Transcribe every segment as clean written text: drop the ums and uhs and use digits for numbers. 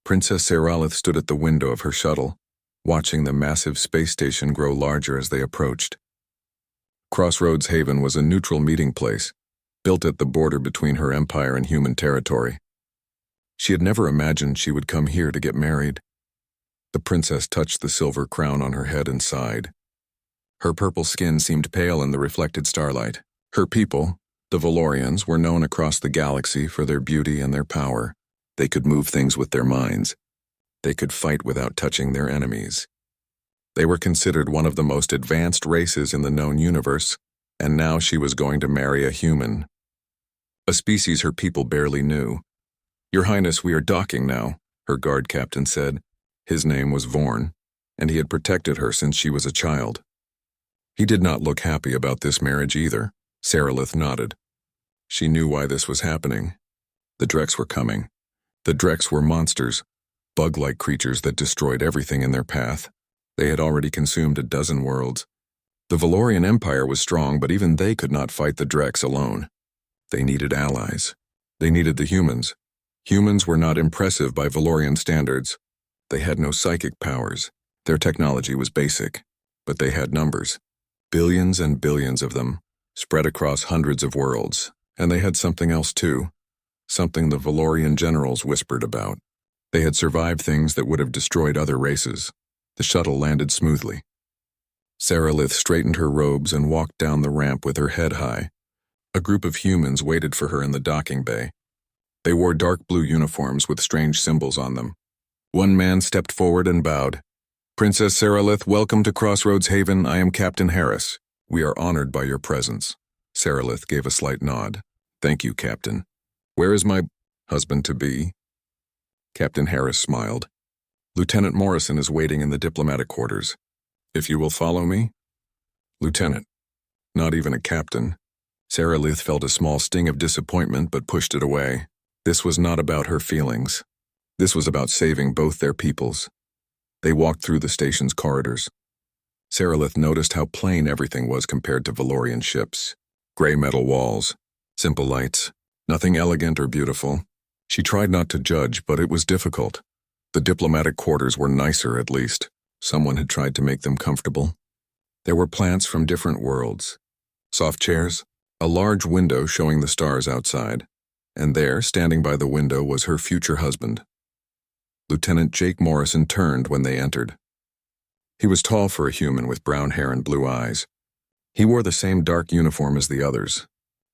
Princess Seralith stood at the window of her shuttle, watching the massive space station grow larger as they approached. Crossroads Haven was a neutral meeting place, built at the border between her empire and human territory. She had never imagined she would come here to get married. The princess touched the silver crown on her head and sighed. Her purple skin seemed pale in the reflected starlight. Her people, the Valorians, were known across the galaxy for their beauty and their power. They could move things with their minds. They could fight without touching their enemies. They were considered one of the most advanced races in the known universe, and now she was going to marry a human. A species her people barely knew. "Your Highness, we are docking now," her guard captain said. His name was Vorn, and he had protected her since she was a child. He did not look happy about this marriage either. Seralith nodded. She knew why this was happening. The Drex were coming. The Drex were monsters, bug-like creatures that destroyed everything in their path. They had already consumed a dozen worlds. The Valorian Empire was strong, but even they could not fight the Drex alone. They needed allies. They needed the humans. Humans were not impressive by Valorian standards. They had no psychic powers. Their technology was basic, but they had numbers. Billions and billions of them, spread across hundreds of worlds. And they had something else too. Something the Valorian generals whispered about. They had survived things that would have destroyed other races. The shuttle landed smoothly. Seralith straightened her robes and walked down the ramp with her head high. A group of humans waited for her in the docking bay. They wore dark blue uniforms with strange symbols on them. One man stepped forward and bowed. "Princess Seralith, welcome to Crossroads Haven. I am Captain Harris. We are honored by your presence." Seralith gave a slight nod. "Thank you, Captain. Where is my husband-to-be?" Captain Harris smiled. "Lieutenant Morrison is waiting in the diplomatic quarters. If you will follow me?" "Lieutenant. Not even a captain." Seralith felt a small sting of disappointment but pushed it away. This was not about her feelings. This was about saving both their peoples. They walked through the station's corridors. Seralith noticed how plain everything was compared to Valorian ships. Gray metal walls, simple lights, nothing elegant or beautiful. She tried not to judge, but it was difficult. The diplomatic quarters were nicer, at least. Someone had tried to make them comfortable. There were plants from different worlds. Soft chairs, a large window showing the stars outside, and there, standing by the window, was her future husband. Lieutenant Jake Morrison turned when they entered. He was tall for a human with brown hair and blue eyes. He wore the same dark uniform as the others.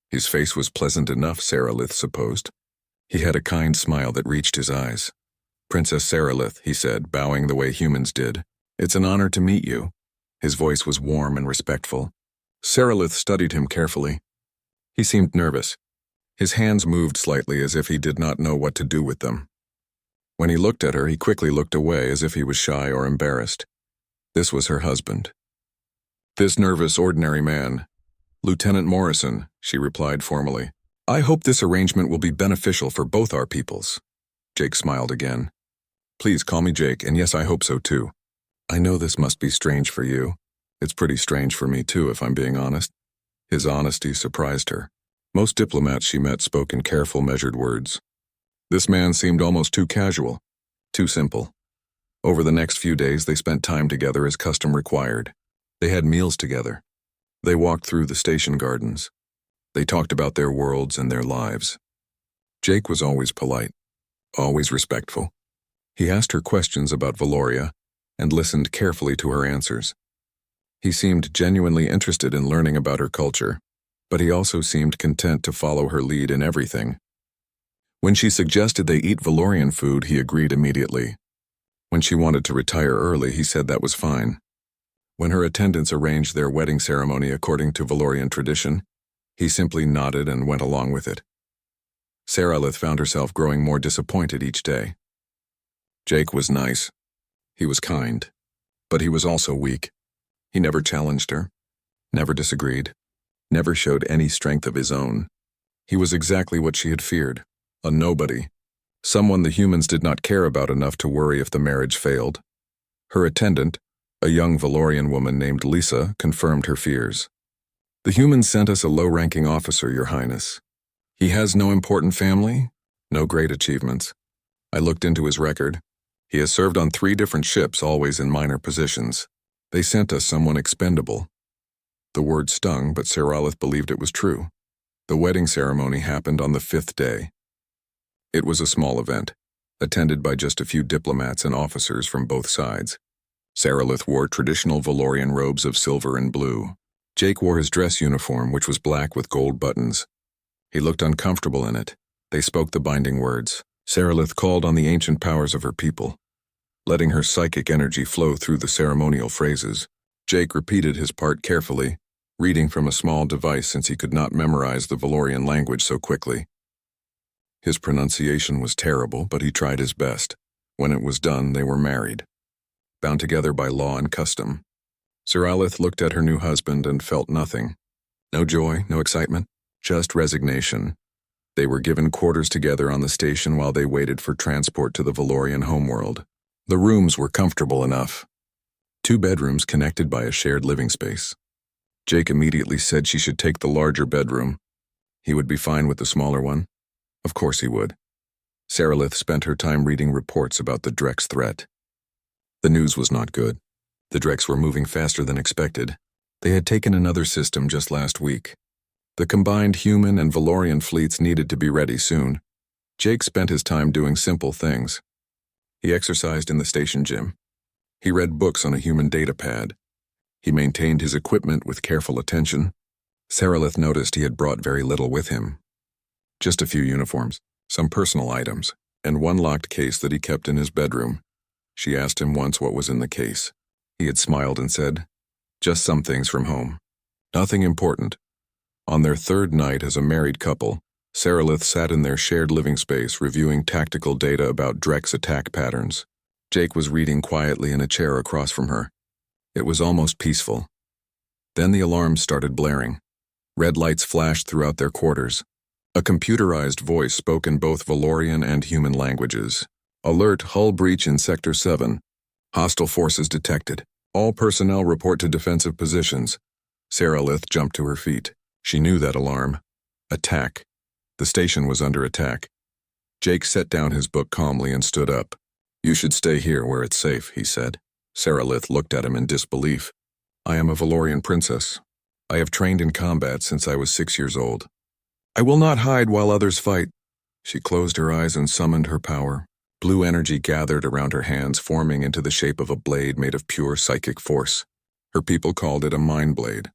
His face was pleasant enough, Seralith supposed. He had a kind smile that reached his eyes. "Princess Seralith," he said, bowing the way humans did. "It's an honor to meet you." His voice was warm and respectful. Seralith studied him carefully. He seemed nervous. His hands moved slightly as if he did not know what to do with them. When he looked at her, he quickly looked away as if he was shy or embarrassed. This was her husband. "This nervous, ordinary man. Lieutenant Morrison," she replied formally. "I hope this arrangement will be beneficial for both our peoples." Jake smiled again. "Please call me Jake, and yes, I hope so too. I know this must be strange for you. It's pretty strange for me too, if I'm being honest." His honesty surprised her. Most diplomats she met spoke in careful, measured words. This man seemed almost too casual, too simple. Over the next few days, they spent time together as custom required. They had meals together. They walked through the station gardens. They talked about their worlds and their lives. Jake was always polite, always respectful. He asked her questions about Valoria and listened carefully to her answers. He seemed genuinely interested in learning about her culture, but he also seemed content to follow her lead in everything. When she suggested they eat Valorian food, he agreed immediately. When she wanted to retire early, he said that was fine. When her attendants arranged their wedding ceremony according to Valorian tradition, he simply nodded and went along with it. Seralith found herself growing more disappointed each day. Jake was nice. He was kind. But he was also weak. He never challenged her, never disagreed, never showed any strength of his own. He was exactly what she had feared, a nobody, someone the humans did not care about enough to worry if the marriage failed. Her attendant, a young Valorian woman named Lisa, confirmed her fears. "The humans sent us a low-ranking officer, Your Highness. He has no important family, no great achievements, I looked into his record. He has served on 3 different ships, always in minor positions. They sent us someone expendable. The word stung, but Saralith believed it was true. The wedding ceremony happened on the 5th day. It was a small event, attended by just a few diplomats and officers from both sides. Saralith wore traditional Valorian robes of silver and blue. Jake wore his dress uniform, which was black with gold buttons. He looked uncomfortable in it. They spoke the binding words. Saralith called on the ancient powers of her people, letting her psychic energy flow through the ceremonial phrases. Jake repeated his part carefully, reading from a small device since he could not memorize the Valorian language so quickly. His pronunciation was terrible, but he tried his best. When it was done, they were married, bound together by law and custom. Saralith looked at her new husband and felt nothing. No joy, no excitement, just resignation. They were given quarters together on the station while they waited for transport to the Valorian homeworld. The rooms were comfortable enough. 2 bedrooms connected by a shared living space. Jake immediately said she should take the larger bedroom. He would be fine with the smaller one. Of course he would. Saralith spent her time reading reports about the Drex threat. The news was not good. The Drex were moving faster than expected. They had taken another system just last week. The combined human and Valorian fleets needed to be ready soon. Jake spent his time doing simple things. He exercised in the station gym. He read books on a human data pad. He maintained his equipment with careful attention. Saralith noticed he had brought very little with him. Just a few uniforms, some personal items, and 1 locked case that he kept in his bedroom. She asked him once what was in the case. He had smiled and said, "Just some things from home. Nothing important." On their 3rd night as a married couple, Saralith sat in their shared living space reviewing tactical data about Drex attack patterns. Jake was reading quietly in a chair across from her. It was almost peaceful. Then the alarms started blaring. Red lights flashed throughout their quarters. A computerized voice spoke in both Valorian and human languages. "Alert, hull breach in Sector 7. Hostile forces detected. All personnel report to defensive positions." Saralith jumped to her feet. She knew that alarm. Attack. The station was under attack. Jake set down his book calmly and stood up. "You should stay here where it's safe," he said. Saralith looked at him in disbelief. "I am a Valorian princess. I have trained in combat since I was 6 years old. I will not hide while others fight." She closed her eyes and summoned her power. Blue energy gathered around her hands, forming into the shape of a blade made of pure psychic force. Her people called it a mind blade.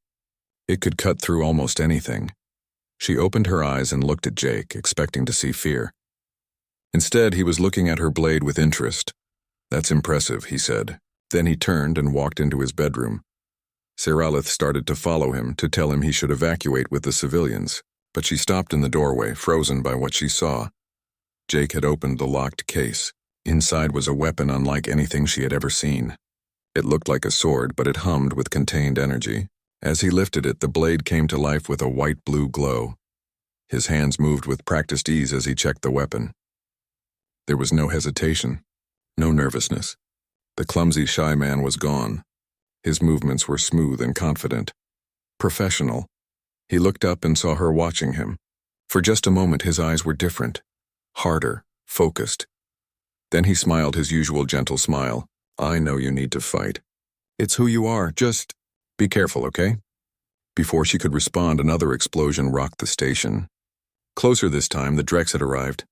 It could cut through almost anything. She opened her eyes and looked at Jake, expecting to see fear. Instead, he was looking at her blade with interest. "That's impressive," he said. Then he turned and walked into his bedroom. Saralith started to follow him to tell him he should evacuate with the civilians, but she stopped in the doorway, frozen by what she saw. Jake had opened the locked case. Inside was a weapon unlike anything she had ever seen. It looked like a sword, but it hummed with contained energy. As he lifted it, the blade came to life with a white-blue glow. His hands moved with practiced ease as he checked the weapon. There was no hesitation, no nervousness. The clumsy, shy man was gone. His movements were smooth and confident. Professional. He looked up and saw her watching him. For just a moment, his eyes were different, harder, focused. Then he smiled his usual gentle smile. "I know you need to fight. It's who you are, just be careful, okay?" Before she could respond, another explosion rocked the station. Closer this time, the Drex had arrived.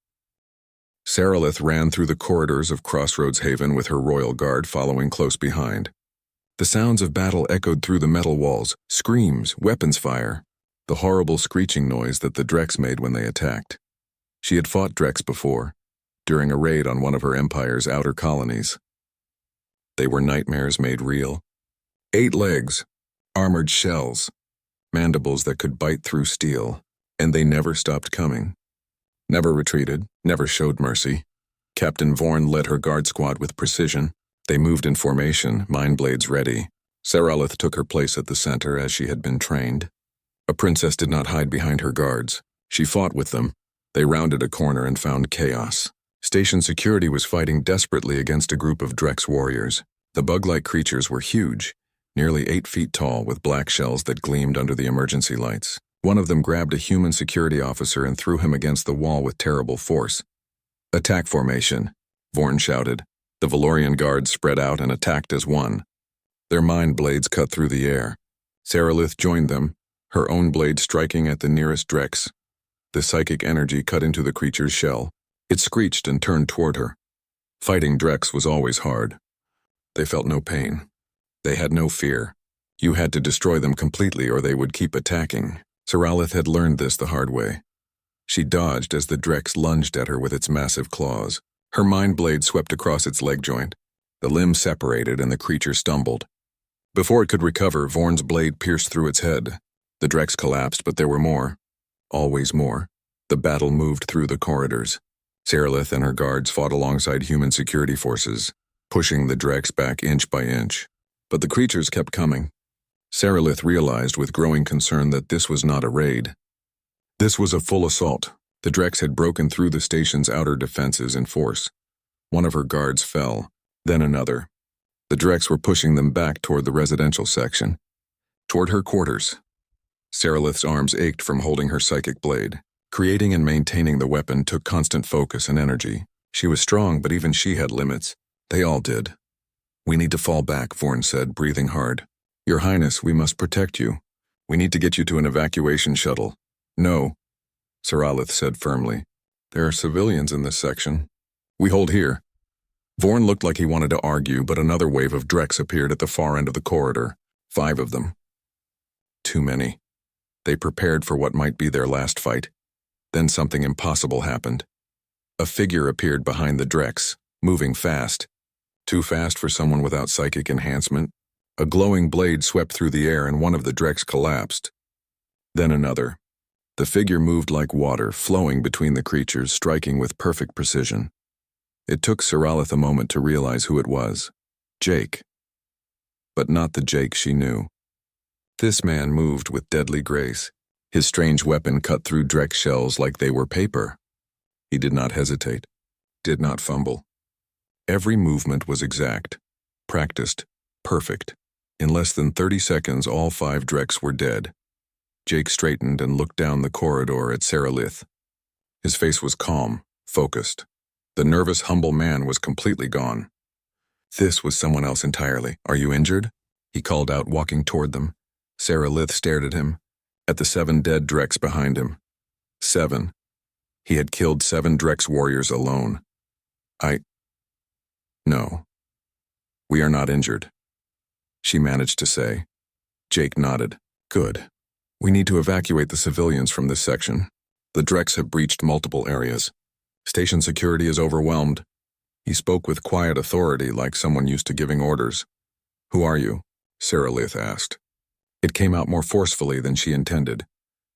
Saralith ran through the corridors of Crossroads Haven with her royal guard following close behind. The sounds of battle echoed through the metal walls, screams, weapons fire, the horrible screeching noise that the Drex made when they attacked. She had fought Drex before, during a raid on one of her empire's outer colonies. They were nightmares made real. 8 legs, armored shells, mandibles that could bite through steel, and they never stopped coming. Never retreated, never showed mercy. Captain Vorn led her guard squad with precision. They moved in formation, mind blades ready. Saralith took her place at the center as she had been trained. A princess did not hide behind her guards. She fought with them. They rounded a corner and found chaos. Station security was fighting desperately against a group of Drex warriors. The bug-like creatures were huge, nearly 8 feet tall, with black shells that gleamed under the emergency lights. One of them grabbed a human security officer and threw him against the wall with terrible force. "Attack formation," Vorn shouted. The Valorian guards spread out and attacked as one. Their mind blades cut through the air. Saralith joined them, her own blade striking at the nearest Drex. The psychic energy cut into the creature's shell. It screeched and turned toward her. Fighting Drex was always hard. They felt no pain. They had no fear. You had to destroy them completely or they would keep attacking. Saralith had learned this the hard way. She dodged as the Drex lunged at her with its massive claws. Her mind blade swept across its leg joint. The limb separated and the creature stumbled. Before it could recover, Vorn's blade pierced through its head. The Drex collapsed, but there were more. Always more. The battle moved through the corridors. Saralith and her guards fought alongside human security forces, pushing the Drex back inch by inch. But the creatures kept coming. Saralith realized with growing concern that this was not a raid. This was a full assault. The Drex had broken through the station's outer defenses in force. One of her guards fell, then another. The Drex were pushing them back toward the residential section, toward her quarters. Saralith's arms ached from holding her psychic blade. Creating and maintaining the weapon took constant focus and energy. She was strong, but even she had limits. They all did. "We need to fall back," Vorn said, breathing hard. "Your Highness, we must protect you. We need to get you to an evacuation shuttle." "No," Saralith said firmly. "There are civilians in this section. We hold here." Vorn looked like he wanted to argue, but another wave of Drex appeared at the far end of the corridor. 5 of them. Too many. They prepared for what might be their last fight. Then something impossible happened. A figure appeared behind the Drex, moving fast. Too fast for someone without psychic enhancement. A glowing blade swept through the air and one of the Drex collapsed. Then another. The figure moved like water, flowing between the creatures, striking with perfect precision. It took Saralith a moment to realize who it was. Jake. But not the Jake she knew. This man moved with deadly grace. His strange weapon cut through Drex shells like they were paper. He did not hesitate, did not fumble. Every movement was exact, practiced, perfect. In less than 30 seconds, all 5 Drex were dead. Jake straightened and looked down the corridor at Saralith. His face was calm, focused. The nervous, humble man was completely gone. This was someone else entirely. "Are you injured?" he called out, walking toward them. Saralith stared at him, at the 7 dead Drex behind him. 7. He had killed 7 Drex warriors alone. No. "We are not injured," she managed to say. Jake nodded. "Good. We need to evacuate the civilians from this section. The Drex have breached multiple areas. Station security is overwhelmed." He spoke with quiet authority, like someone used to giving orders. "Who are you?" Saralith asked. It came out more forcefully than she intended.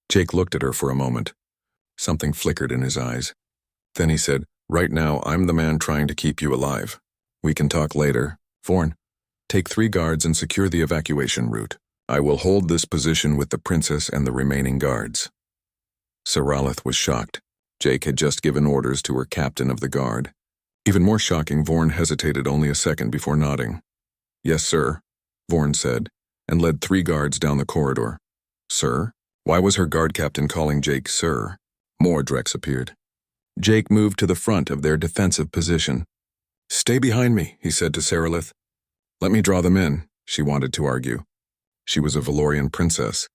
Jake looked at her for a moment. Something flickered in his eyes. Then he said, "Right now, I'm the man trying to keep you alive. We can talk later. Vorn, take 3 guards and secure the evacuation route. I will hold this position with the princess and the remaining guards." Saralith was shocked. Jake had just given orders to her captain of the guard. Even more shocking, Vorn hesitated only a second before nodding. "Yes, sir," Vorn said, and led 3 guards down the corridor. "Sir?" Why was her guard captain calling Jake sir? More Drex appeared. Jake moved to the front of their defensive position. "Stay behind me," he said to Saralith. "Let me draw them in," she wanted to argue. She was a Valorian princess.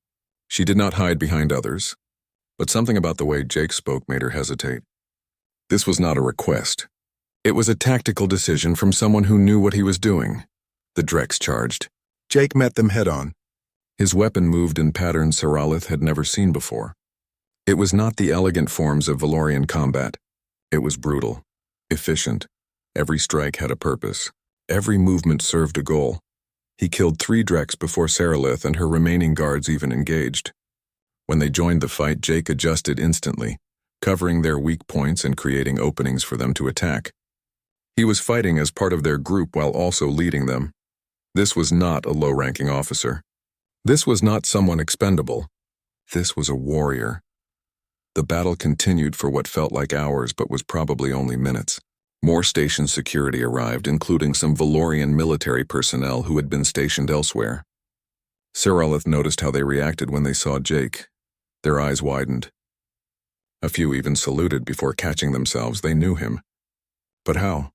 She did not hide behind others. But something about the way Jake spoke made her hesitate. This was not a request. It was a tactical decision from someone who knew what he was doing. The Drex charged. Jake met them head-on. His weapon moved in patterns Saralith had never seen before. It was not the elegant forms of Valorian combat. It was brutal, efficient. Every strike had a purpose. Every movement served a goal. He killed 3 Drex before Saralith and her remaining guards even engaged. When they joined the fight, Jake adjusted instantly, covering their weak points and creating openings for them to attack. He was fighting as part of their group while also leading them. This was not a low-ranking officer. This was not someone expendable. This was a warrior. The battle continued for what felt like hours but was probably only minutes. More station security arrived, including some Valorian military personnel who had been stationed elsewhere. Saralith noticed how they reacted when they saw Jake. Their eyes widened. A few even saluted before catching themselves. They knew him. But how?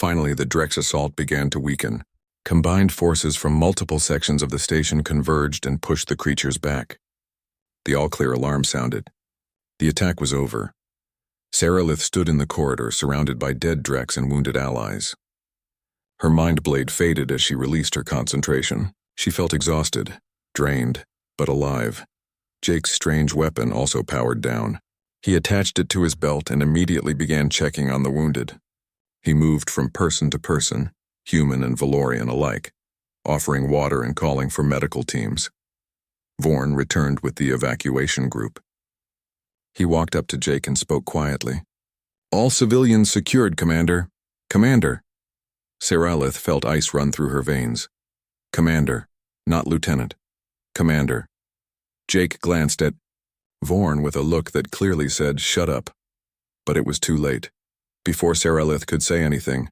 Finally, the Drex assault began to weaken. Combined forces from multiple sections of the station converged and pushed the creatures back. The all-clear alarm sounded. The attack was over. Saralith stood in the corridor, surrounded by dead Drex and wounded allies. Her mind blade faded as she released her concentration. She felt exhausted, drained, but alive. Jake's strange weapon also powered down. He attached it to his belt and immediately began checking on the wounded. He moved from person to person, human and Valorian alike, offering water and calling for medical teams. Vorn returned with the evacuation group. He walked up to Jake and spoke quietly. "All civilians secured, Commander. Commander." Saralith felt ice run through her veins. "Commander, not Lieutenant. Commander." Jake glanced at Vorn with a look that clearly said, "Shut up." But it was too late. Before Saralith could say anything,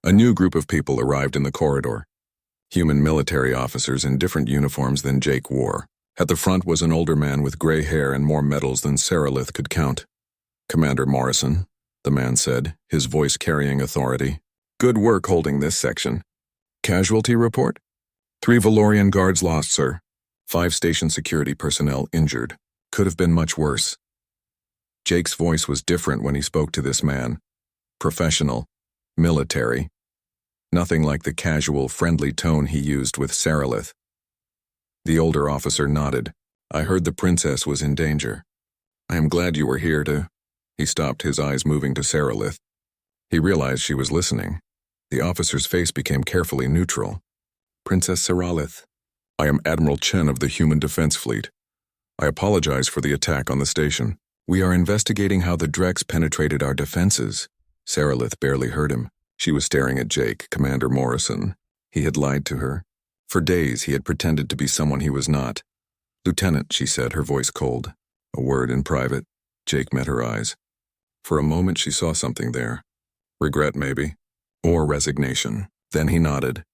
a new group of people arrived in the corridor. Human military officers in different uniforms than Jake wore. At the front was an older man with gray hair and more medals than Saralith could count. "Commander Morrison," the man said, his voice carrying authority. "Good work holding this section. Casualty report? 3 Valorian guards lost, sir. 5 station security personnel injured. Could have been much worse." Jake's voice was different when he spoke to this man. Professional, military. Nothing like the casual, friendly tone he used with Saralith. The older officer nodded. "I heard the princess was in danger. I am glad you were here to—" He stopped, his eyes moving to Saralith. He realized she was listening. The officer's face became carefully neutral. "Princess Saralith, I am Admiral Chen of the Human Defense Fleet. I apologize for the attack on the station. We are investigating how the Drex penetrated our defenses." Saralith barely heard him. She was staring at Jake, Commander Morrison. He had lied to her. For days he had pretended to be someone he was not. "Lieutenant," she said, her voice cold. A word in private. Jake met her eyes. For a moment she saw something there. Regret, maybe. Or resignation. Then he nodded.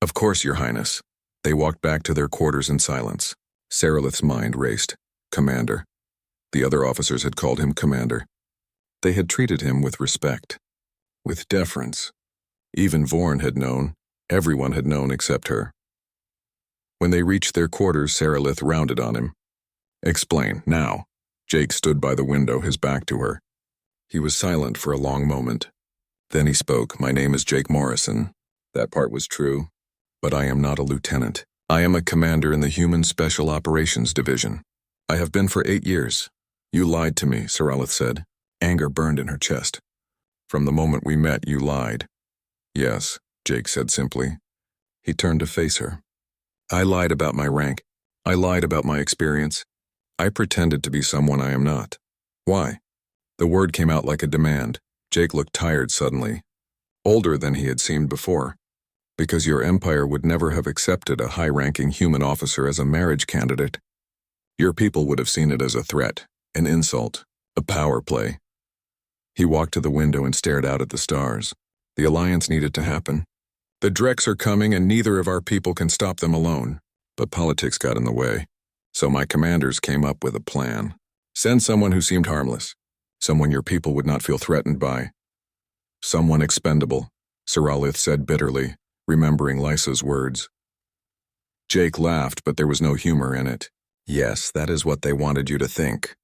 "Of course, Your Highness." They walked back to their quarters in silence. Saralith's mind raced. Commander. The other officers had called him Commander. They had treated him with respect. With deference. Even Vorn had known. Everyone had known except her. When they reached their quarters, Saralith rounded on him. "Explain, now." Jake stood by the window, his back to her. He was silent for a long moment. Then he spoke. "My name is Jake Morrison." That part was true. "But I am not a lieutenant. I am a commander in the Human Special Operations Division. I have been for 8 years. You lied to me," Saralith said. Anger burned in her chest. "From the moment we met, you lied." "Yes," Jake said simply. He turned to face her. "I lied about my rank. I lied about my experience. I pretended to be someone I am not." "Why?" The word came out like a demand. Jake looked tired suddenly. Older than he had seemed before. "Because your empire would never have accepted a high-ranking human officer as a marriage candidate. Your people would have seen it as a threat, an insult, a power play." He walked to the window and stared out at the stars. The alliance needed to happen. "The Drex are coming and neither of our people can stop them alone." But politics got in the way. So my commanders came up with a plan. "Send someone who seemed harmless. Someone your people would not feel threatened by." "Someone expendable," Saralith said bitterly, remembering Lysa's words. Jake laughed, but there was no humor in it. "Yes, that is what they wanted you to think.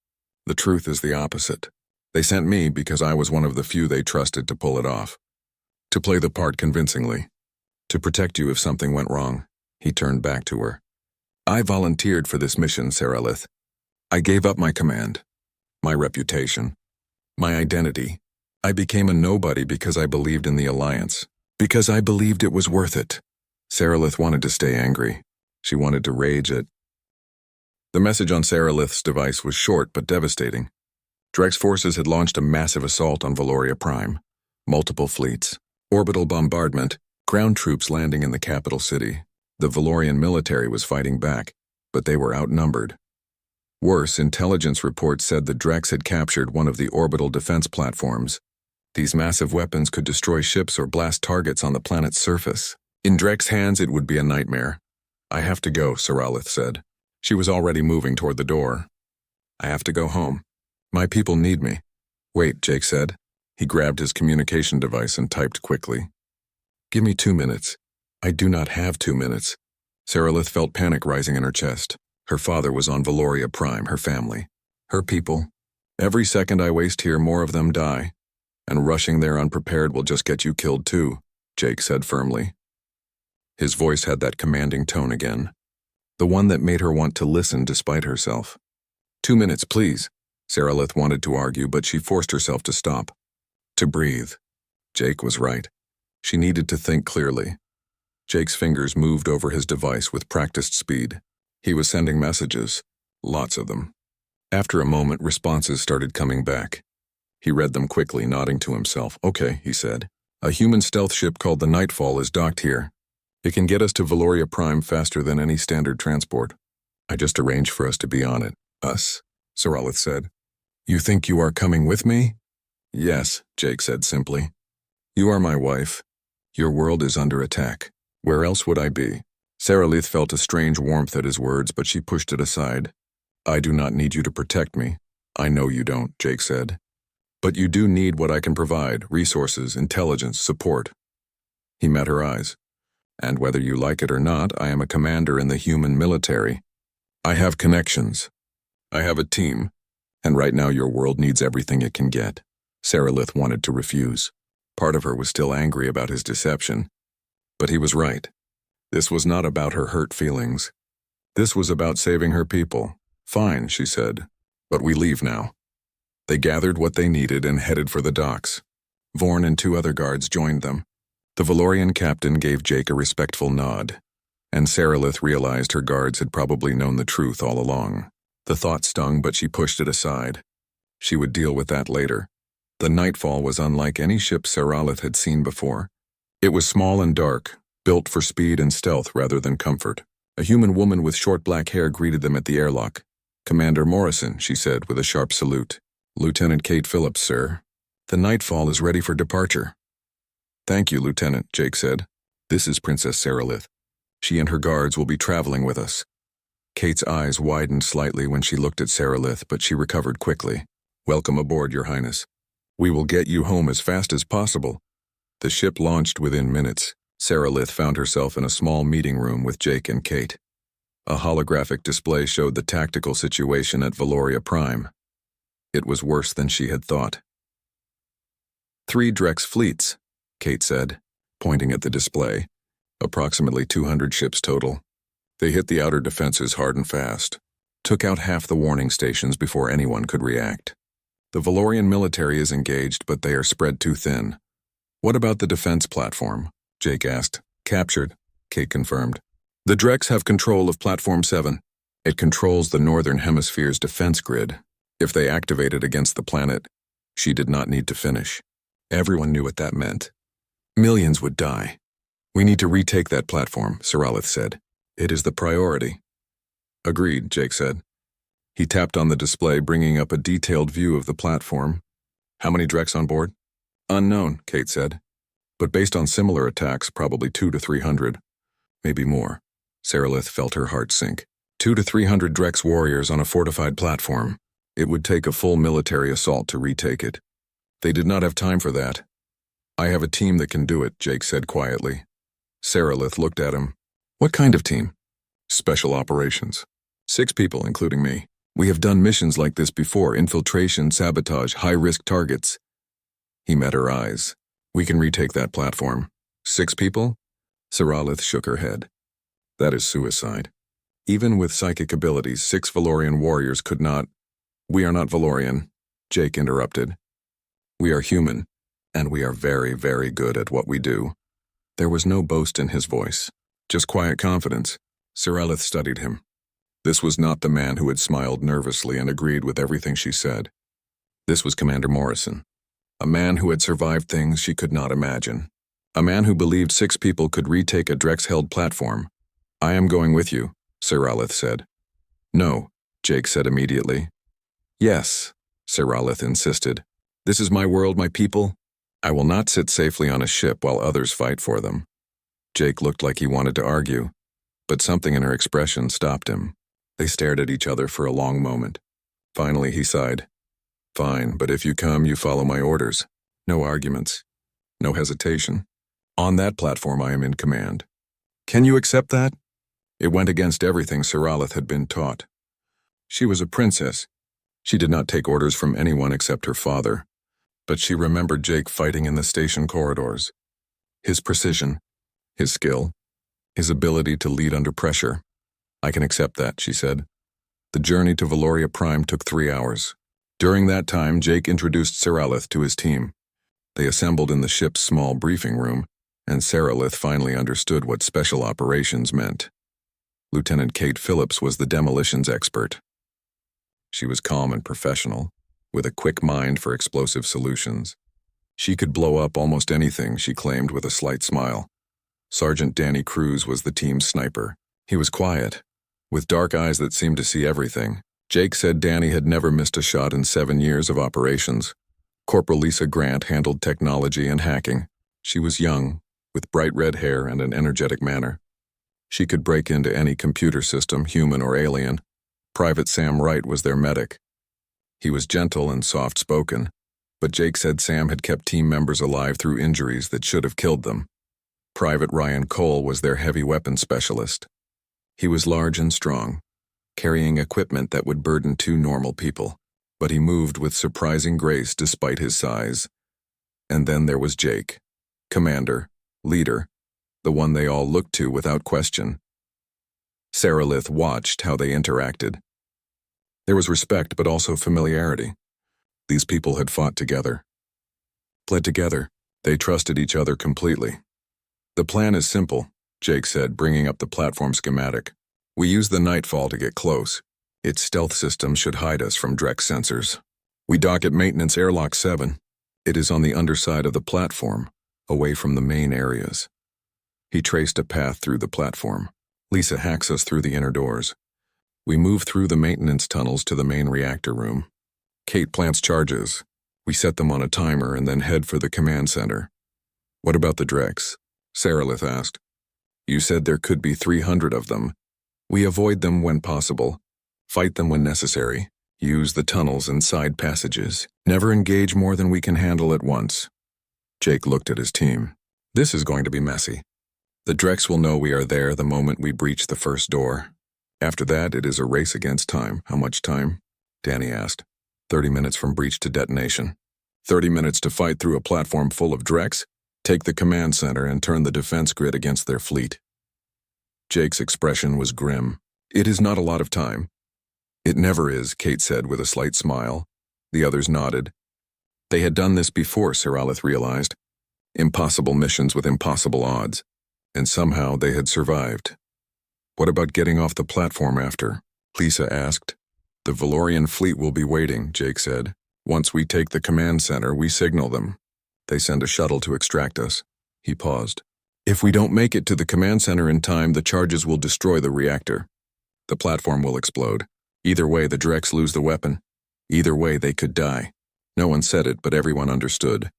The truth is the opposite. They sent me because I was one of the few they trusted to pull it off. To play the part convincingly. To protect you if something went wrong." He turned back to her. "I volunteered for this mission, Saralith. I gave up my command, my reputation, my identity. I became a nobody because I believed in the alliance. Because I believed it was worth it." Saralith wanted to stay angry. She wanted to rage at. The message on Saralith's device was short but devastating. Drex forces had launched a massive assault on Valoria Prime. Multiple fleets, orbital bombardment, ground troops landing in the capital city. The Valorian military was fighting back, but they were outnumbered. Worse, intelligence reports said the Drex had captured one of the orbital defense platforms. These massive weapons could destroy ships or blast targets on the planet's surface. In Drex's hands, it would be a nightmare. "I have to go," Saralith said. She was already moving toward the door. "I have to go home. My people need me." "Wait," Jake said. He grabbed his communication device and typed quickly. "Give me 2 minutes." "I do not have 2 minutes." Saralith felt panic rising in her chest. Her father was on Valoria Prime, her family, her people. "Every second I waste here, more of them die. And rushing there unprepared will just get you killed too," Jake said firmly. His voice had that commanding tone again, the one that made her want to listen despite herself. 2 minutes, please." Saralith wanted to argue, but she forced herself to stop. To breathe. Jake was right. She needed to think clearly. Jake's fingers moved over his device with practiced speed. He was sending messages, lots of them. After a moment, responses started coming back. He read them quickly, nodding to himself. "Okay," he said. "A human stealth ship called the Nightfall is docked here. It can get us to Valoria Prime faster than any standard transport. I just arranged for us to be on it." "Us?" Saralith said. "You think you are coming with me?" "Yes," Jake said simply. "You are my wife. Your world is under attack. Where else would I be?" Saralith felt a strange warmth at his words, but she pushed it aside. "I do not need you to protect me." "I know you don't," Jake said. "But you do need what I can provide: resources, intelligence, support." He met her eyes. "And whether you like it or not, I am a commander in the human military. I have connections. I have a team. And right now your world needs everything it can get." Saralith wanted to refuse. Part of her was still angry about his deception. But he was right. This was not about her hurt feelings. This was about saving her people. "Fine," she said. "But we leave now." They gathered what they needed and headed for the docks. Vorn and 2 other guards joined them. The Valorian captain gave Jake a respectful nod, and Saralith realized her guards had probably known the truth all along. The thought stung, but she pushed it aside. She would deal with that later. The Nightfall was unlike any ship Saralith had seen before. It was small and dark, built for speed and stealth rather than comfort. A human woman with short black hair greeted them at the airlock. "Commander Morrison," she said with a sharp salute. "Lieutenant Kate Phillips, sir. The Nightfall is ready for departure." "Thank you, Lieutenant," Jake said. "This is Princess Saralith. She and her guards will be traveling with us." Kate's eyes widened slightly when she looked at Saralith, but she recovered quickly. "Welcome aboard, Your Highness. We will get you home as fast as possible." The ship launched within minutes. Saralith found herself in a small meeting room with Jake and Kate. A holographic display showed the tactical situation at Valoria Prime. It was worse than she had thought. 3 Drex fleets," Kate said, pointing at the display. "Approximately 200 ships total. They hit the outer defenses hard and fast. Took out half the warning stations before anyone could react. The Valorian military is engaged, but they are spread too thin." "What about the defense platform?" Jake asked. "Captured," Kate confirmed. "The Drex have control of Platform 7. It controls the Northern Hemisphere's defense grid. If they activate it against the planet, she did not need to finish. Everyone knew what that meant. Millions would die. We need to retake that platform," Saralith said. "It is the priority." "Agreed," Jake said. He tapped on the display, bringing up a detailed view of the platform. "How many Drex on board?" "Unknown," Kate said. "But based on similar attacks, probably 200 to 300. Maybe more." Saralith felt her heart sink. 200 to 300 Drex warriors on a fortified platform. It would take a full military assault to retake it. They did not have time for that. "I have a team that can do it," Jake said quietly. Saralith looked at him. "What kind of team?" "Special operations. 6 people, including me. We have done missions like this before: infiltration, sabotage, high-risk targets." He met her eyes. "We can retake that platform." 6 people? Saralith shook her head. "That is suicide. Even with psychic abilities, 6 Valorian warriors could not—" "We are not Valorian," Jake interrupted. "We are human, and we are very, very good at what we do." There was no boast in his voice, just quiet confidence. Saralith studied him. This was not the man who had smiled nervously and agreed with everything she said. This was Commander Morrison, a man who had survived things she could not imagine. A man who believed 6 people could retake a Drex-held platform. "I am going with you," Saralith said. "No," Jake said immediately. "Yes," Saralith insisted. "This is my world, my people. I will not sit safely on a ship while others fight for them." Jake looked like he wanted to argue, but something in her expression stopped him. They stared at each other for a long moment. Finally, he sighed. "Fine, but if you come, you follow my orders." No arguments. No hesitation. On that platform I am in command. Can you accept that? It went against everything Seralith had been taught. She was a princess. She did not take orders from anyone except her father. But she remembered Jake fighting in the station corridors. His precision, his skill, his ability to lead under pressure. I can accept that, she said. The journey to Valoria Prime took 3 hours. During that time, Jake introduced Seralith to his team. They assembled in the ship's small briefing room, and Seralith finally understood what special operations meant. Lieutenant Kate Phillips was the demolitions expert. She was calm and professional, with a quick mind for explosive solutions. She could blow up almost anything, she claimed with a slight smile. Sergeant Danny Cruz was the team's sniper. He was quiet, with dark eyes that seemed to see everything. Jake said Danny had never missed a shot in 7 years of operations. Corporal Lisa Grant handled technology and hacking. She was young, with bright red hair and an energetic manner. She could break into any computer system, human or alien. Private Sam Wright was their medic. He was gentle and soft-spoken, but Jake said Sam had kept team members alive through injuries that should have killed them. Private Ryan Cole was their heavy weapons specialist. He was large and strong, carrying equipment that would burden 2 normal people, but he moved with surprising grace despite his size. And then there was Jake, commander, leader, the one they all looked to without question. Seralith watched how they interacted. There was respect but also familiarity. These people had fought together. Bled together. They trusted each other completely. The plan is simple, Jake said, bringing up the platform schematic. We use the Nightfall to get close. Its stealth system should hide us from Drex sensors. We dock at Maintenance Airlock 7. It is on the underside of the platform, away from the main areas. He traced a path through the platform. Lisa hacks us through the inner doors. We move through the maintenance tunnels to the main reactor room. Kate plants charges. We set them on a timer and then head for the command center. What about the Drex? Seralith asked. You said there could be 300 of them. We avoid them when possible. Fight them when necessary. Use the tunnels and side passages. Never engage more than we can handle at once. Jake looked at his team. This is going to be messy. The Drex will know we are there the moment we breach the first door. After that, it is a race against time. How much time? Danny asked. 30 minutes from breach to detonation. 30 minutes to fight through a platform full of Drex? Take the command center and turn the defense grid against their fleet. Jake's expression was grim. It is not a lot of time. It never is, Kate said with a slight smile. The others nodded. They had done this before, Seralith realized. Impossible missions with impossible odds. And somehow they had survived. What about getting off the platform after? Lisa asked. The Valorian fleet will be waiting, Jake said. Once we take the command center, we signal them. They send a shuttle to extract us. He paused. If we don't make it to the command center in time, the charges will destroy the reactor. The platform will explode. Either way, the Drex lose the weapon. Either way, they could die. No one said it, but everyone understood.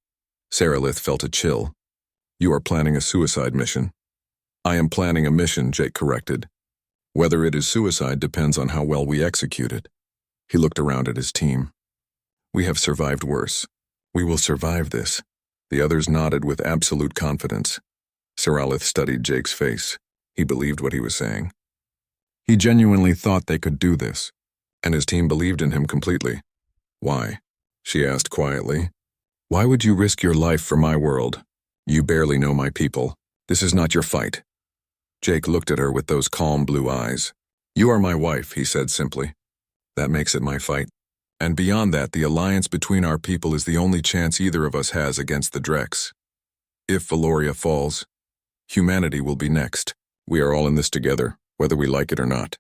Seralith felt a chill. You are planning a suicide mission. I am planning a mission, Jake corrected. Whether it is suicide depends on how well we execute it. He looked around at his team. We have survived worse. We will survive this. The others nodded with absolute confidence. Seralith studied Jake's face. He believed what he was saying. He genuinely thought they could do this, and his team believed in him completely. Why? She asked quietly. Why would you risk your life for my world? You barely know my people. This is not your fight. Jake looked at her with those calm blue eyes. You are my wife, he said simply. That makes it my fight. And beyond that, the alliance between our people is the only chance either of us has against the Drex. If Valoria falls, humanity will be next. We are all in this together, whether we like it or not.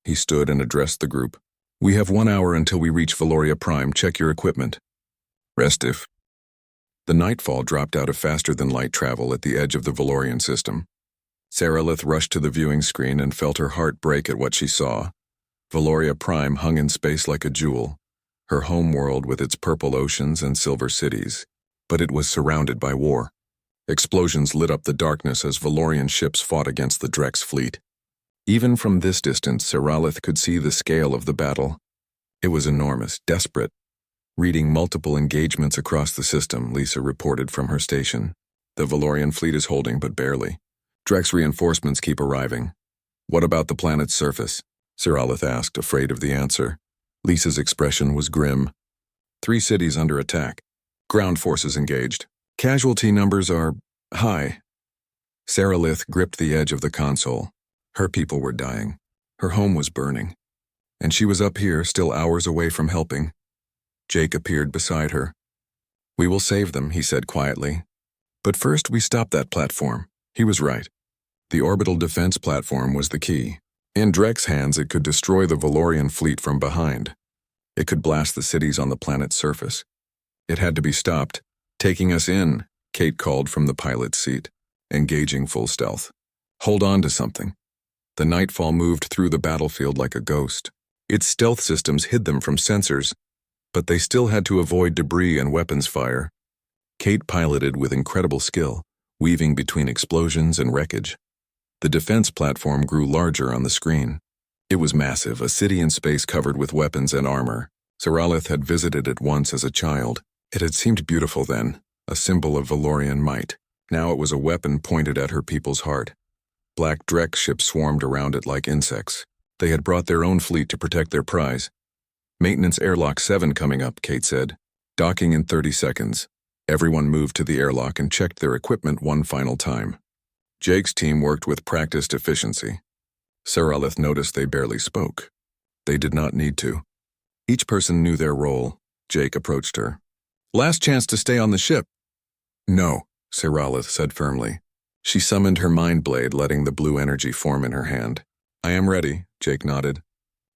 He stood and addressed the group. We have 1 hour until we reach Valoria Prime. Check your equipment. Rest if. The Nightfall dropped out of faster-than-light travel at the edge of the Valorian system. Seralith rushed to the viewing screen and felt her heart break at what she saw. Valoria Prime hung in space like a jewel, her home world with its purple oceans and silver cities. But it was surrounded by war. Explosions lit up the darkness as Valorian ships fought against the Drex fleet. Even from this distance, Seralith could see the scale of the battle. It was enormous, desperate. Reading multiple engagements across the system, Lisa reported from her station. The Valorian fleet is holding, but barely. Drex reinforcements keep arriving. What about the planet's surface? Siralith asked, afraid of the answer. Lisa's expression was grim. 3 cities under attack. Ground forces engaged. Casualty numbers are high. Siralith gripped the edge of the console. Her people were dying. Her home was burning. And she was up here, still hours away from helping. Jake appeared beside her. We will save them, he said quietly. But first we stop that platform. He was right. The orbital defense platform was the key. In Drek's hands, it could destroy the Valorian fleet from behind. It could blast the cities on the planet's surface. It had to be stopped. Taking us in, Kate called from the pilot's seat, engaging full stealth. Hold on to something. The nightfall moved through the battlefield like a ghost. Its stealth systems hid them from sensors, but they still had to avoid debris and weapons fire. Kate piloted with incredible skill, weaving between explosions and wreckage. The defense platform grew larger on the screen. It was massive, a city in space covered with weapons and armor. Siralith had visited it once as a child. It had seemed beautiful then, a symbol of Valorian might. Now it was a weapon pointed at her people's heart. Black Drek ships swarmed around it like insects. They had brought their own fleet to protect their prize. Maintenance Airlock 7 coming up, Kate said. Docking in 30 seconds. Everyone moved to the airlock and checked their equipment one final time. Jake's team worked with practiced efficiency. Siralith noticed they barely spoke. They did not need to. Each person knew their role. Jake approached her. Last chance to stay on the ship. No, Siralith said firmly. She summoned her mind blade, letting the blue energy form in her hand. I am ready, Jake nodded.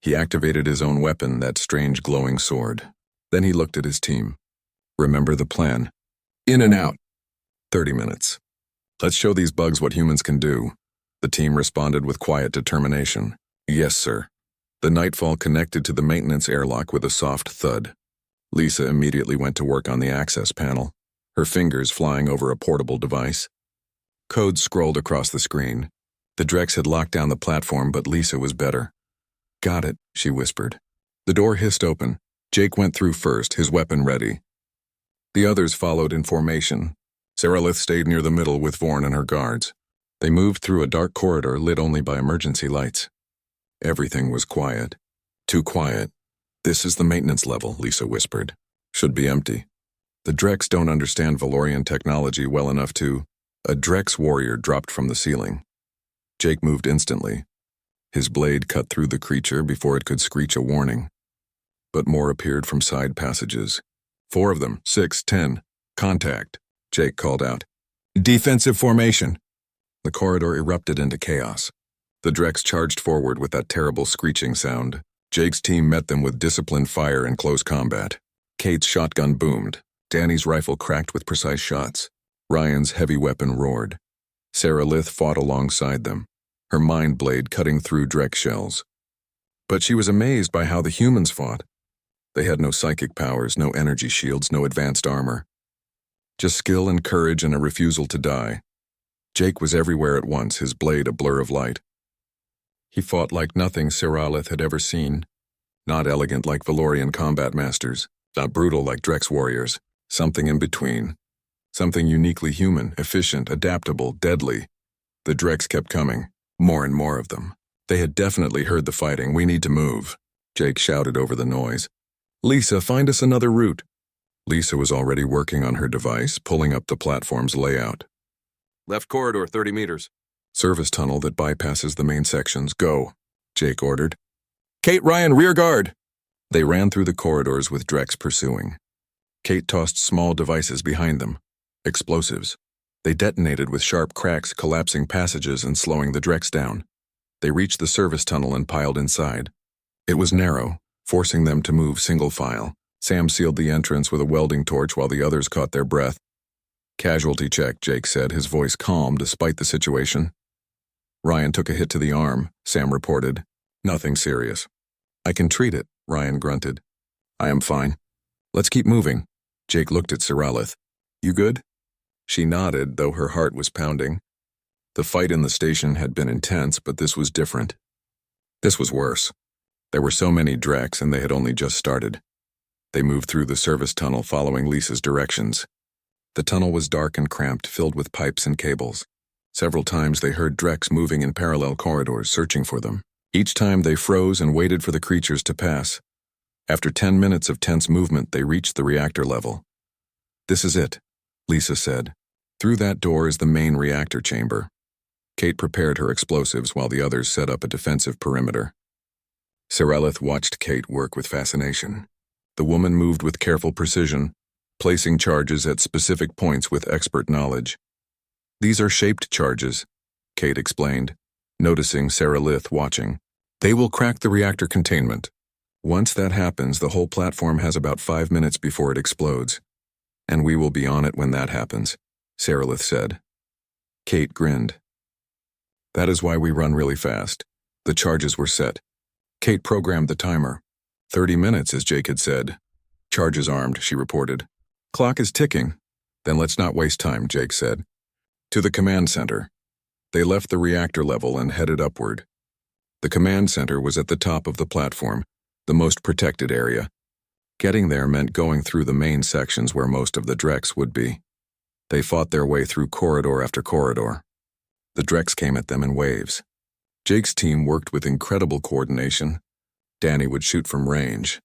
He activated his own weapon, that strange glowing sword. Then he looked at his team. Remember the plan. In and out. 30 minutes. Let's show these bugs what humans can do. The team responded with quiet determination. Yes, sir. The nightfall connected to the maintenance airlock with a soft thud. Lisa immediately went to work on the access panel, her fingers flying over a portable device. Code scrolled across the screen. The Drex had locked down the platform, but Lisa was better. Got it, she whispered. The door hissed open. Jake went through first, his weapon ready. The others followed in formation. Siralith stayed near the middle with Vorn and her guards. They moved through a dark corridor lit only by emergency lights. Everything was quiet. Too quiet. This is the maintenance level, Lisa whispered. Should be empty. The Drex don't understand Valorian technology well enough to... A Drex warrior dropped from the ceiling. Jake moved instantly. His blade cut through the creature before it could screech a warning. But more appeared from side passages. 4 of them, 6, 10. Contact, Jake called out. Defensive formation. The corridor erupted into chaos. The Drex charged forward with that terrible screeching sound. Jake's team met them with disciplined fire in close combat. Kate's shotgun boomed. Danny's rifle cracked with precise shots. Ryan's heavy weapon roared. Siralith fought alongside them, her mind blade cutting through Drek shells. But she was amazed by how the humans fought. They had no psychic powers, no energy shields, no advanced armor. Just skill and courage and a refusal to die. Jake was everywhere at once, his blade a blur of light. He fought like nothing Siralith had ever seen. Not elegant like Valorian combat masters, not brutal like Drex warriors. Something in between. Something uniquely human, efficient, adaptable, deadly. The Drex kept coming, more and more of them. They had definitely heard the fighting. We need to move, Jake shouted over the noise. Lisa, find us another route. Lisa was already working on her device, pulling up the platform's layout. Left corridor, 30 meters. Service tunnel that bypasses the main sections. Go, Jake ordered. Kate, Ryan, rear guard. They ran through the corridors with Drex pursuing. Kate tossed small devices behind them. Explosives. They detonated with sharp cracks, collapsing passages and slowing the Drex down. They reached the service tunnel and piled inside. It was narrow, forcing them to move single file. Sam sealed the entrance with a welding torch while the others caught their breath. Casualty check, Jake said, his voice calm despite the situation. Ryan took a hit to the arm, Sam reported. Nothing serious. I can treat it, Ryan grunted. I am fine. Let's keep moving. Jake looked at Siralith. You good? She nodded, though her heart was pounding. The fight in the station had been intense, but this was different. This was worse. There were so many Drex, and they had only just started. They moved through the service tunnel following Lisa's directions. The tunnel was dark and cramped, filled with pipes and cables. Several times they heard Drex moving in parallel corridors, searching for them. Each time they froze and waited for the creatures to pass. After 10 minutes of tense movement, they reached the reactor level. "This is it," Lisa said. "Through that door is the main reactor chamber." Kate prepared her explosives while the others set up a defensive perimeter. Serelith watched Kate work with fascination. The woman moved with careful precision, placing charges at specific points with expert knowledge. "These are shaped charges," Kate explained, noticing Serelith watching. "They will crack the reactor containment. Once that happens, the whole platform has about 5 minutes before it explodes. And we will be on it when that happens," Serelith said. Kate grinned. "That is why we run really fast." The charges were set. Kate programmed the timer. 30 minutes, as Jake had said. "Charges armed," she reported. "Clock is ticking." "Then let's not waste time," Jake said. To the command center. They left the reactor level and headed upward. The command center was at the top of the platform, the most protected area. Getting there meant going through the main sections where most of the Drex would be. They fought their way through corridor after corridor. The Drex came at them in waves. Jake's team worked with incredible coordination. Danny would shoot from range.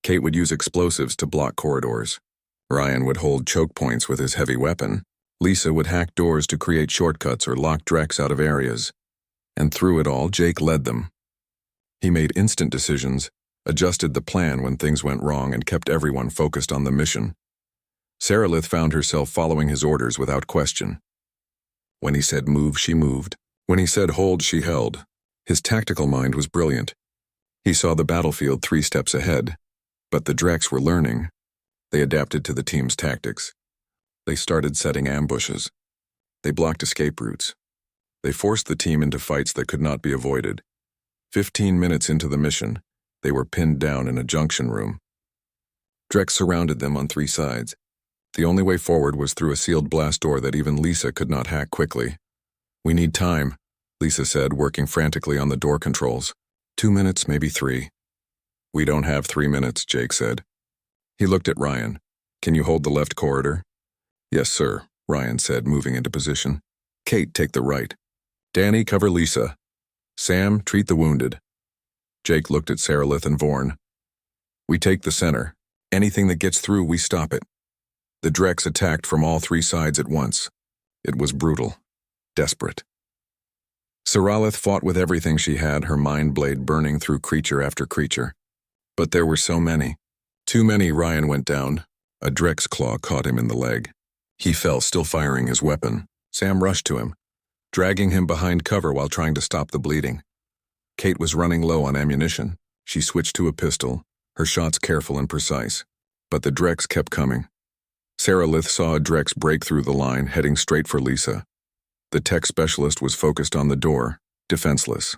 Kate would use explosives to block corridors. Ryan would hold choke points with his heavy weapon. Lisa would hack doors to create shortcuts or lock Drex out of areas. And through it all, Jake led them. He made instant decisions, adjusted the plan when things went wrong, and kept everyone focused on the mission. Serelith found herself following his orders without question. When he said move, she moved. When he said hold, she held. His tactical mind was brilliant. He saw the battlefield 3 steps ahead. But the Drex were learning. They adapted to the team's tactics. They started setting ambushes. They blocked escape routes. They forced the team into fights that could not be avoided. 15 minutes into the mission, they were pinned down in a junction room. Drex surrounded them on 3 sides. The only way forward was through a sealed blast door that even Lisa could not hack quickly. "We need time," Lisa said, working frantically on the door controls. 2 minutes, maybe 3. "We don't have 3 minutes," Jake said. He looked at Ryan. "Can you hold the left corridor?" "Yes, sir," Ryan said, moving into position. "Kate, take the right. Danny, cover Lisa. Sam, treat the wounded." Jake looked at Serelith and Vorn. "We take the center. Anything that gets through, we stop it." The Drex attacked from all 3 sides at once. It was brutal, desperate. Serelith fought with everything she had, her mind blade burning through creature after creature. But there were so many. Too many. Ryan went down. A Drex claw caught him in the leg. He fell, still firing his weapon. Sam rushed to him, dragging him behind cover while trying to stop the bleeding. Kate was running low on ammunition. She switched to a pistol, her shots careful and precise. But the Drex kept coming. Serelith saw a Drex break through the line, heading straight for Lisa. The tech specialist was focused on the door, defenseless.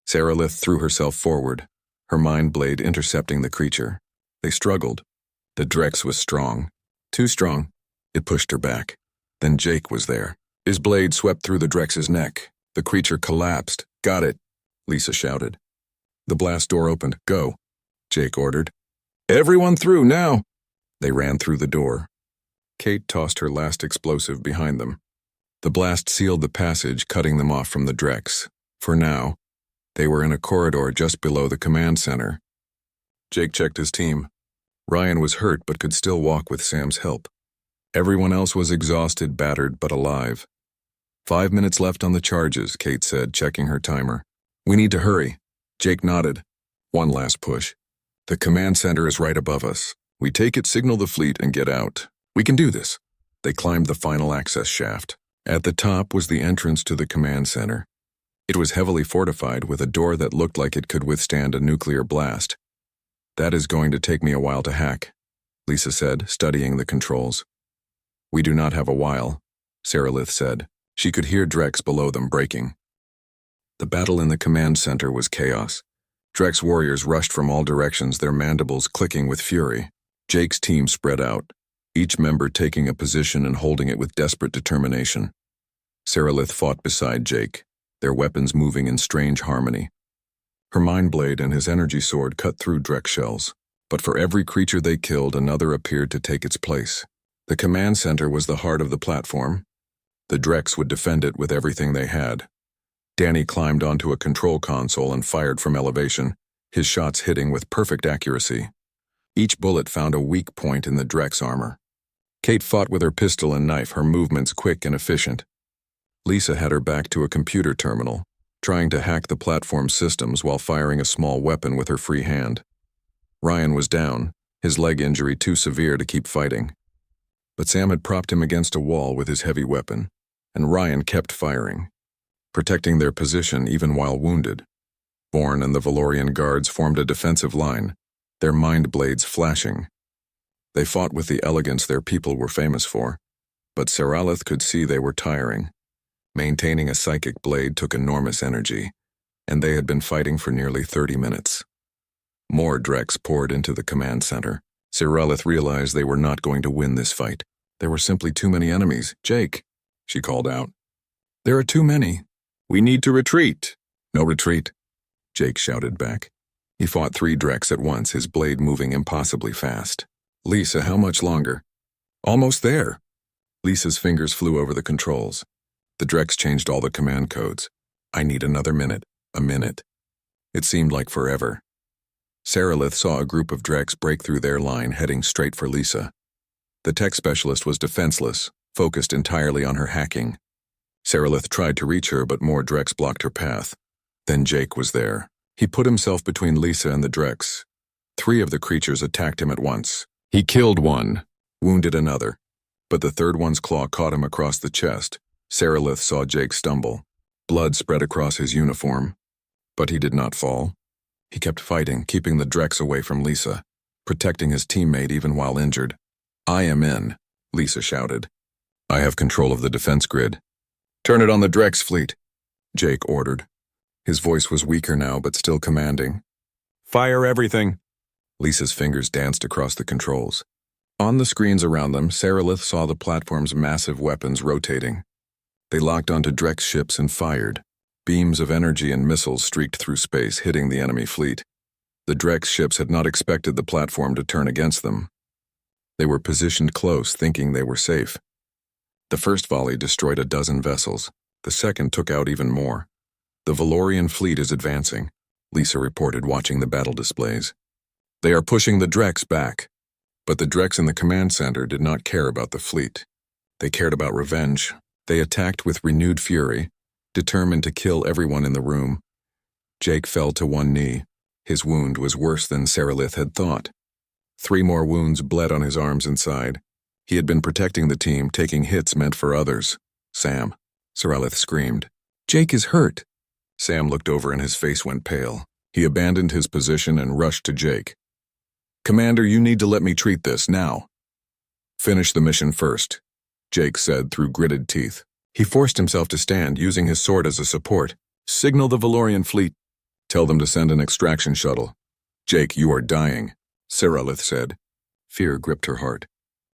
Serelith threw herself forward, her mind blade intercepting the creature. They struggled. The Drex was strong. Too strong. It pushed her back. Then Jake was there. His blade swept through the Drex's neck. The creature collapsed. "Got it," Lisa shouted. The blast door opened. "Go," Jake ordered. "Everyone through, now!" They ran through the door. Kate tossed her last explosive behind them. The blast sealed the passage, cutting them off from the Drex. For now, they were in a corridor just below the command center. Jake checked his team. Ryan was hurt but could still walk with Sam's help. Everyone else was exhausted, battered, but alive. 5 minutes left on the charges, Kate said, checking her timer. "We need to hurry." Jake nodded. "One last push. The command center is right above us. We take it, signal the fleet, and get out. We can do this." They climbed the final access shaft. At the top was the entrance to the command center. It was heavily fortified with a door that looked like it could withstand a nuclear blast. "That is going to take me a while to hack," Lisa said, studying the controls. "We do not have a while," Serelith said. She could hear Drex below them breaking. The battle in the command center was chaos. Drex warriors rushed from all directions, their mandibles clicking with fury. Jake's team spread out, each member taking a position and holding it with desperate determination. Serelith fought beside Jake, their weapons moving in strange harmony. Her mind blade and his energy sword cut through Drex shells. But for every creature they killed, another appeared to take its place. The command center was the heart of the platform. The Drex would defend it with everything they had. Danny climbed onto a control console and fired from elevation, his shots hitting with perfect accuracy. Each bullet found a weak point in the Drex armor. Kate fought with her pistol and knife, her movements quick and efficient. Lisa had her back to a computer terminal, trying to hack the platform's systems while firing a small weapon with her free hand. Ryan was down, his leg injury too severe to keep fighting. But Sam had propped him against a wall with his heavy weapon, and Ryan kept firing, protecting their position even while wounded. Bourne and the Valorian guards formed a defensive line, their mind blades flashing. They fought with the elegance their people were famous for, but Seralith could see they were tiring. Maintaining a psychic blade took enormous energy, and they had been fighting for nearly 30 minutes. More Drex poured into the command center. Seralith realized they were not going to win this fight. There were simply too many enemies. "Jake," she called out. "There are too many. We need to retreat." "No retreat," Jake shouted back. He fought 3 Drex at once, his blade moving impossibly fast. "Lisa, how much longer?" "Almost there." Lisa's fingers flew over the controls. The Drex changed all the command codes. "I need another minute. A minute." It seemed like forever. Seralith saw a group of Drex break through their line, heading straight for Lisa. The tech specialist was defenseless, focused entirely on her hacking. Seralith tried to reach her, but more Drex blocked her path. Then Jake was there. He put himself between Lisa and the Drex. 3 of the creatures attacked him at once. He killed one, wounded another, but the third one's claw caught him across the chest. Seralith saw Jake stumble. Blood spread across his uniform. But he did not fall. He kept fighting, keeping the Drex away from Lisa, protecting his teammate even while injured. "I am in," Lisa shouted. "I have control of the defense grid." "Turn it on the Drex fleet," Jake ordered. His voice was weaker now, but still commanding. "Fire everything." Lisa's fingers danced across the controls. On the screens around them, Seralith saw the platform's massive weapons rotating. They locked onto Drex ships and fired. Beams of energy and missiles streaked through space, hitting the enemy fleet. The Drex ships had not expected the platform to turn against them. They were positioned close, thinking they were safe. The first volley destroyed a dozen vessels. The second took out even more. "The Valorian fleet is advancing," Lisa reported, watching the battle displays. "They are pushing the Drex back." But the Drex in the command center did not care about the fleet. They cared about revenge. They attacked with renewed fury, determined to kill everyone in the room. Jake fell to one knee. His wound was worse than Seralith had thought. 3 more wounds bled on his arms and side. He had been protecting the team, taking hits meant for others. "Sam," Seralith screamed. "Jake is hurt." Sam looked over and his face went pale. He abandoned his position and rushed to Jake. "Commander, you need to let me treat this, now." "Finish the mission first," Jake said through gritted teeth. He forced himself to stand, using his sword as a support. "Signal the Valorian fleet. Tell them to send an extraction shuttle." "Jake, you are dying," Seralith said. Fear gripped her heart.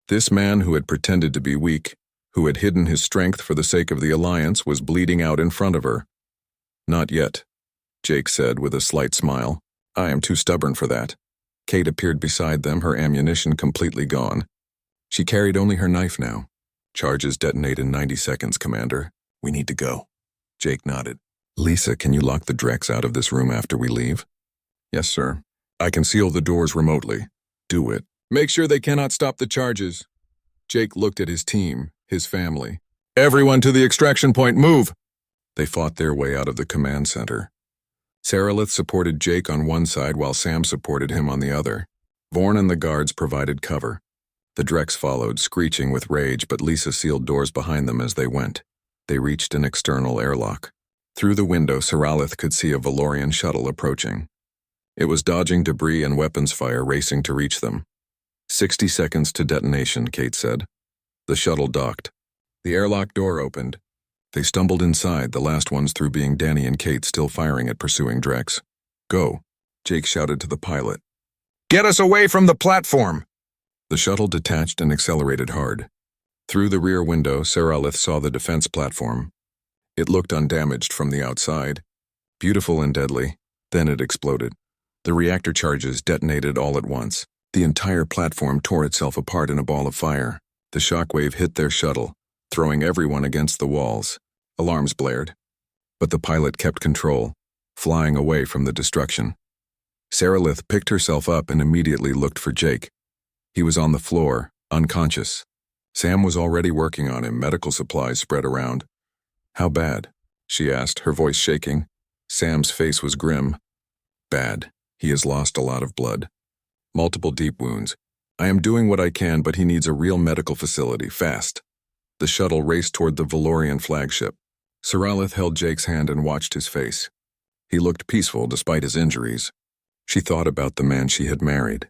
This man who had pretended to be weak, who had hidden his strength for the sake of the Alliance, was bleeding out in front of her. "Not yet," Jake said with a slight smile. "I am too stubborn for that." Kate appeared beside them, her ammunition completely gone. She carried only her knife now. "Charges detonate in 90 seconds, Commander. We need to go." Jake nodded. "Lisa, can you lock the Drex out of this room after we leave?" "Yes, sir. I can seal the doors remotely." "Do it. Make sure they cannot stop the charges." Jake looked at his team, his family. "Everyone to the extraction point, move!" They fought their way out of the command center. Seralith supported Jake on one side while Sam supported him on the other. Bourne and the guards provided cover. The Drex followed, screeching with rage, but Lisa sealed doors behind them as they went. They reached an external airlock. Through the window, Seralith could see a Valorian shuttle approaching. It was dodging debris and weapons fire, racing to reach them. 60 seconds to detonation, Kate said. The shuttle docked. The airlock door opened. They stumbled inside, the last ones through being Danny and Kate still firing at pursuing Drex. "Go," Jake shouted to the pilot. "Get us away from the platform!" The shuttle detached and accelerated hard. Through the rear window, Seralith saw the defense platform. It looked undamaged from the outside, beautiful and deadly. Then it exploded. The reactor charges detonated all at once. The entire platform tore itself apart in a ball of fire. The shockwave hit their shuttle, throwing everyone against the walls. Alarms blared. But the pilot kept control, flying away from the destruction. Saralith picked herself up and immediately looked for Jake. He was on the floor, unconscious. Sam was already working on him, medical supplies spread around. "How bad?" she asked, her voice shaking. Sam's face was grim. "Bad. He has lost a lot of blood. Multiple deep wounds. I am doing what I can, but he needs a real medical facility, fast." The shuttle raced toward the Valorian flagship. Saralith held Jake's hand and watched his face. He looked peaceful despite his injuries. She thought about the man she had married.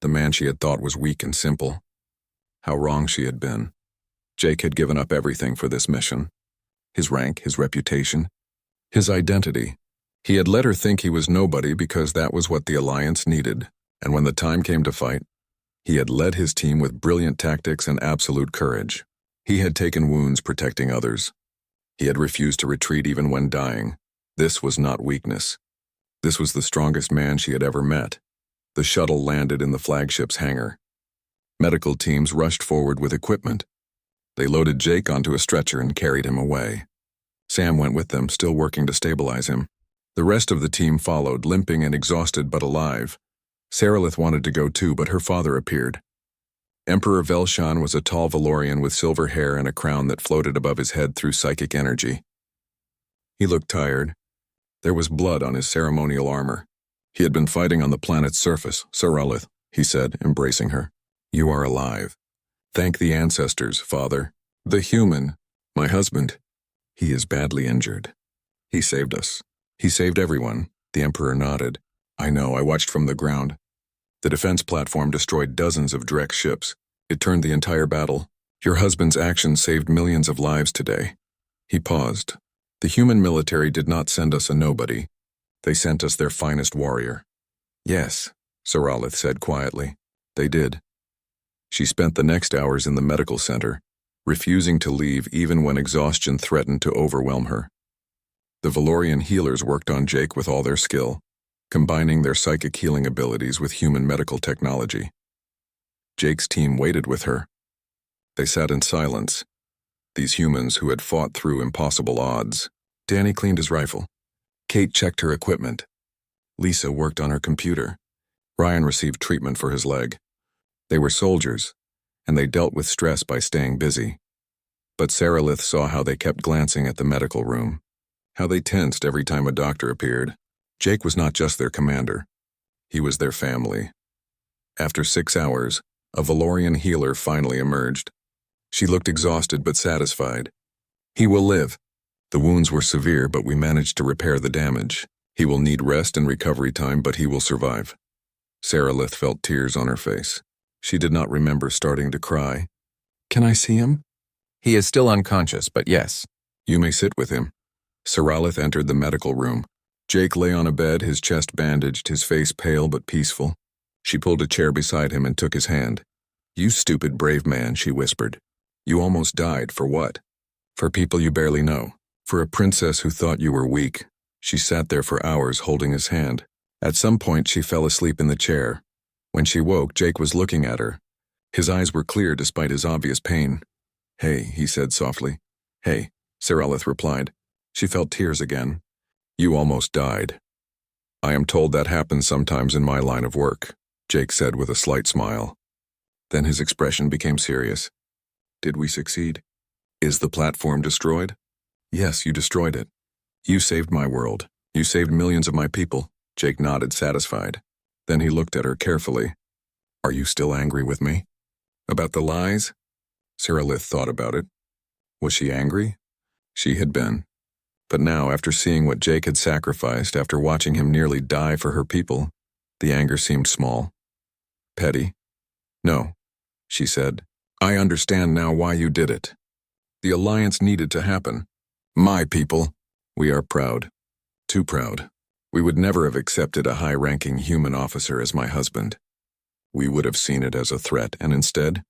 The man she had thought was weak and simple. How wrong she had been. Jake had given up everything for this mission. His rank, his reputation, his identity. He had let her think he was nobody because that was what the Alliance needed, and when the time came to fight, he had led his team with brilliant tactics and absolute courage. He had taken wounds protecting others. He had refused to retreat even when dying. This was not weakness. This was the strongest man she had ever met. The shuttle landed in the flagship's hangar. Medical teams rushed forward with equipment. They loaded Jake onto a stretcher and carried him away. Sam went with them, still working to stabilize him. The rest of the team followed, limping and exhausted but alive. Saralith wanted to go too, but her father appeared. Emperor Velshan was a tall Valorian with silver hair and a crown that floated above his head through psychic energy. He looked tired. There was blood on his ceremonial armor. "He had been fighting on the planet's surface, Saralith," he said, embracing her. "You are alive. Thank the ancestors, father. The human, my husband. He is badly injured. He saved us. He saved everyone." The Emperor nodded. "I know, I watched from the ground. The defense platform destroyed dozens of direct ships. It turned the entire battle. Your husband's actions saved millions of lives today." He paused. "The human military did not send us a nobody. They sent us their finest warrior." "Yes," Saralith said quietly. "They did." She spent the next hours in the medical center, refusing to leave even when exhaustion threatened to overwhelm her. The Valorian healers worked on Jake with all their skill, combining their psychic healing abilities with human medical technology. Jake's team waited with her. They sat in silence, these humans who had fought through impossible odds. Danny cleaned his rifle. Kate checked her equipment. Lisa worked on her computer. Ryan received treatment for his leg. They were soldiers, and they dealt with stress by staying busy. But Saralith saw how they kept glancing at the medical room, how they tensed every time a doctor appeared. Jake was not just their commander. He was their family. After 6 hours, a Valorian healer finally emerged. She looked exhausted but satisfied. "He will live. The wounds were severe, but we managed to repair the damage. He will need rest and recovery time, but he will survive." Saralith felt tears on her face. She did not remember starting to cry. "Can I see him?" "He is still unconscious, but yes." "You may sit with him." Saralith entered the medical room. Jake lay on a bed, his chest bandaged, his face pale but peaceful. She pulled a chair beside him and took his hand. "You stupid brave man," she whispered. "You almost died, for what? For people you barely know. For a princess who thought you were weak." She sat there for hours holding his hand. At some point she fell asleep in the chair. When she woke, Jake was looking at her. His eyes were clear despite his obvious pain. "Hey," he said softly. "Hey," Saralith replied. She felt tears again. "You almost died." "I am told that happens sometimes in my line of work," Jake said with a slight smile. Then his expression became serious. "Did we succeed? Is the platform destroyed?" "Yes, you destroyed it. You saved my world. You saved millions of my people." Jake nodded, satisfied. Then he looked at her carefully. "Are you still angry with me? About the lies?" Saralith thought about it. Was she angry? She had been. But now, after seeing what Jake had sacrificed, after watching him nearly die for her people, the anger seemed small. Petty. "No," she said. "I understand now why you did it. The alliance needed to happen. My people. We are proud. Too proud. We would never have accepted a high-ranking human officer as my husband. We would have seen it as a threat, and instead,